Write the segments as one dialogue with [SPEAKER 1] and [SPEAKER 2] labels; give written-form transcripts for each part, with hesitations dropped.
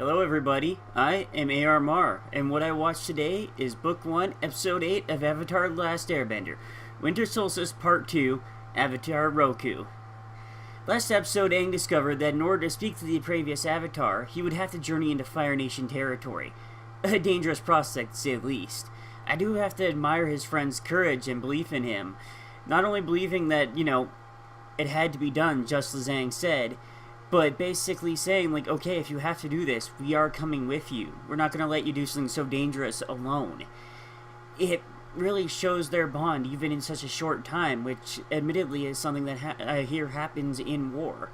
[SPEAKER 1] Hello everybody, I am AR Mar, and what I watched today is Book 1, Episode 8 of Avatar The Last Airbender, Winter Solstice Part 2, Avatar Roku. Last episode, Aang discovered that in order to speak to the previous Avatar, he would have to journey into Fire Nation territory. A dangerous prospect, to say the least. I do have to admire his friend's courage and belief in him. Not only believing that, it had to be done, just as Aang said, but basically saying, like, okay, if you have to do this, we are coming with you. We're not going to let you do something so dangerous alone. It really shows their bond, even in such a short time, which admittedly is something that I hear happens in war.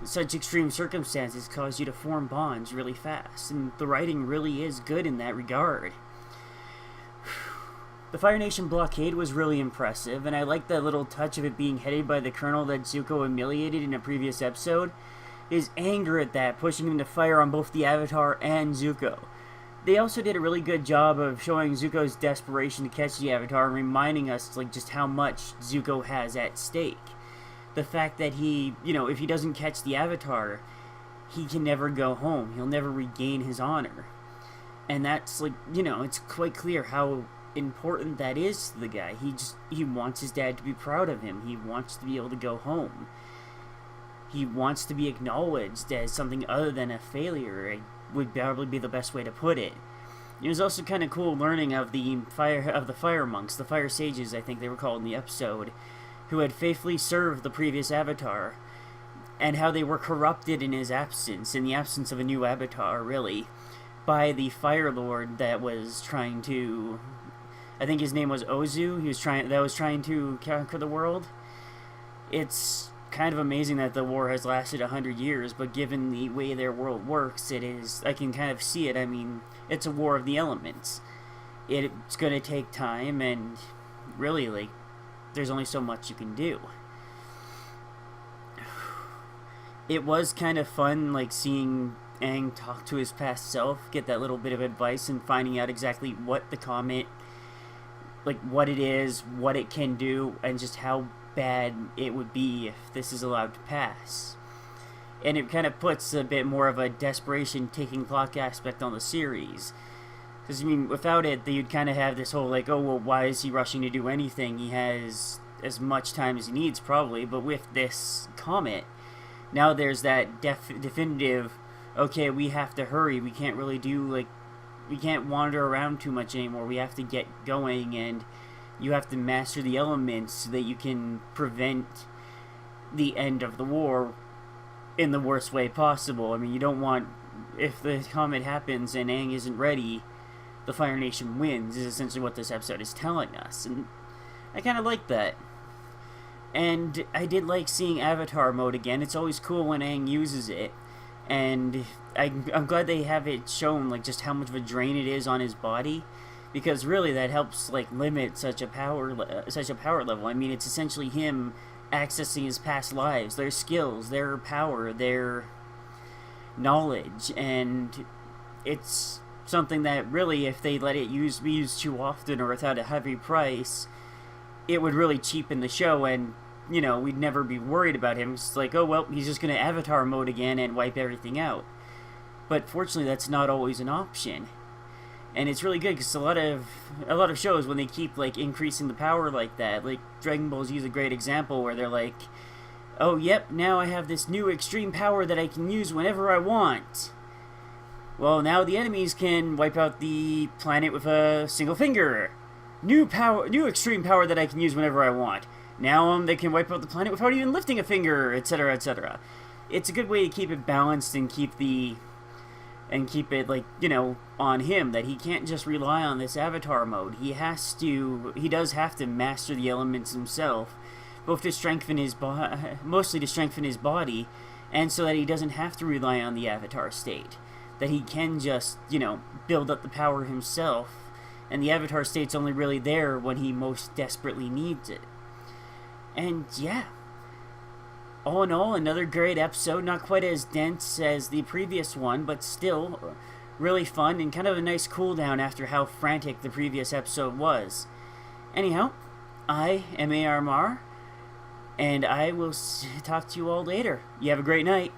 [SPEAKER 1] Such extreme circumstances cause you to form bonds really fast, and the writing really is good in that regard. The Fire Nation blockade was really impressive, and I liked that little touch of it being headed by the colonel that Zuko humiliated in a previous episode. His anger at that, pushing him to fire on both the Avatar and Zuko. They also did a really good job of showing Zuko's desperation to catch the Avatar and reminding us just how much Zuko has at stake. The fact that he, if he doesn't catch the Avatar, he can never go home. He'll never regain his honor. And that's it's quite clear how important that is to the guy. He wants his dad to be proud of him. He wants to be able to go home. He wants to be acknowledged as something other than a failure. It would probably be the best way to put it. It was also kind of cool learning of the fire monks, the fire sages, I think they were called in the episode, who had faithfully served the previous Avatar, and how they were corrupted in his absence, in the absence of a new Avatar, really, by the Fire Lord that was trying to, I think his name was Ozu, that was trying to conquer the world. It's kind of amazing that the war has lasted 100 years, but given the way their world works, I can kind of see it. I mean, it's a war of the elements. It's going to take time, and really, there's only so much you can do. It was kind of fun, seeing Aang talk to his past self, get that little bit of advice, and finding out exactly what the comet, what it is, what it can do, and just how bad it would be if this is allowed to pass. And it kind of puts a bit more of a desperation taking clock aspect on the series. Because, without it, you'd kind of have this whole, why is he rushing to do anything? He has as much time as he needs, probably, but with this comet, now there's that definitive, okay, we have to hurry, we can't really do, we can't wander around too much anymore, we have to get going, and you have to master the elements so that you can prevent the end of the war in the worst way possible. You don't want, if the comet happens and Aang isn't ready, the Fire Nation wins, is essentially what this episode is telling us. And I kind of like that. And I did like seeing Avatar mode again. It's always cool when Aang uses it. And I'm glad they have it shown, just how much of a drain it is on his body. Because really, that helps limit such a power level. It's essentially him accessing his past lives, their skills, their power, their knowledge, and it's something that really, if they let it be used too often or without a heavy price, it would really cheapen the show, and we'd never be worried about him. It's oh well, he's just gonna Avatar mode again and wipe everything out. But fortunately, that's not always an option. And it's really good because a lot of shows, when they keep increasing the power like that, Dragon Ball Z is a great example where they're oh yep, now I have this new extreme power that I can use whenever I want. Well, now the enemies can wipe out the planet with a single finger. New extreme power that I can use whenever I want. Now they can wipe out the planet without even lifting a finger, etc., etc. It's a good way to keep it balanced and keep it on him, that he can't just rely on this Avatar mode. He does have to master the elements himself, both to strengthen mostly to strengthen his body, and so that he doesn't have to rely on the Avatar state. That he can just, build up the power himself, and the Avatar state's only really there when he most desperately needs it. And yeah, all in all, another great episode, not quite as dense as the previous one, but still really fun and kind of a nice cool down after how frantic the previous episode was. Anyhow, I am AR Mar, and I will talk to you all later. You have a great night.